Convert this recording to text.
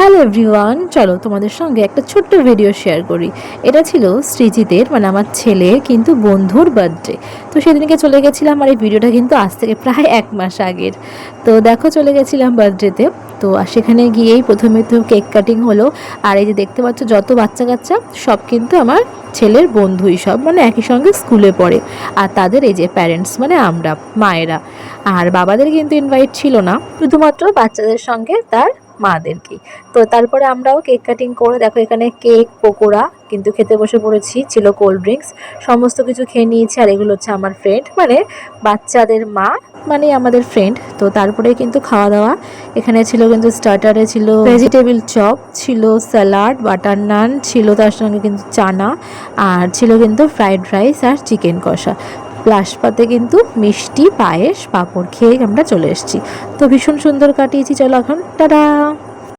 Hello everyone, চলো তোমাদের সঙ্গে একটা ছোট্ট ভিডিও শেয়ার করি। এটা ছিল সৃজিতের মানে আমার ছেলের কিন্তু বন্ধুর বার্থডে। তো সেদিনকে চলে গেছিলাম, আর এই ভিডিওটা কিন্তু আজ থেকে প্রায় 1 মাস আগের। তো দেখো চলে গেছিলাম বার্থডেতে। তো আর সেখানে গিয়েই প্রথমে তো কেক কাটিং হলো। আর এই যে দেখতে পাচ্ছ যত বাচ্চা কাচ্চা সব কিন্তু আমার ছেলের বন্ধুই, সব মানে একই সঙ্গে স্কুলে পড়ে। আর তাদের এই যে প্যারেন্টস মানে আমরা মায়েরা, আর বাবাদের কিন্তু ইনভাইট ছিল না, শুধুমাত্র বাচ্চাদের সঙ্গে তার মাদেরকে। তো তারপরে আমরাও কেক কাটিং করে দেখো এখানে কেক পকোড়া কিন্তু খেতে বসে পড়েছি, ছিল কোল্ড ড্রিঙ্কস, সমস্ত কিছু খেয়ে নিয়েছি। আর এগুলো হচ্ছে আমার ফ্রেন্ড মানে বাচ্চাদের মা, মানে আমাদের ফ্রেন্ড। তো তারপরে কিন্তু খাওয়া দাওয়া এখানে ছিল, কিন্তু স্টার্টারে ছিল ভেজিটেবল চপ, ছিল স্যালাড, বাটার নান ছিল, তার সঙ্গে কিন্তু চানা, আর ছিল কিন্তু ফ্রাইড রাইস আর চিকেন কষা, প্লাস পাতে কিন্তু মিষ্টি, পায়েস, পাঁপড় খেয়ে আমরা চলে এসেছি। তো ভীষণ সুন্দর কাটিয়েছি। চলো এখন টাটা।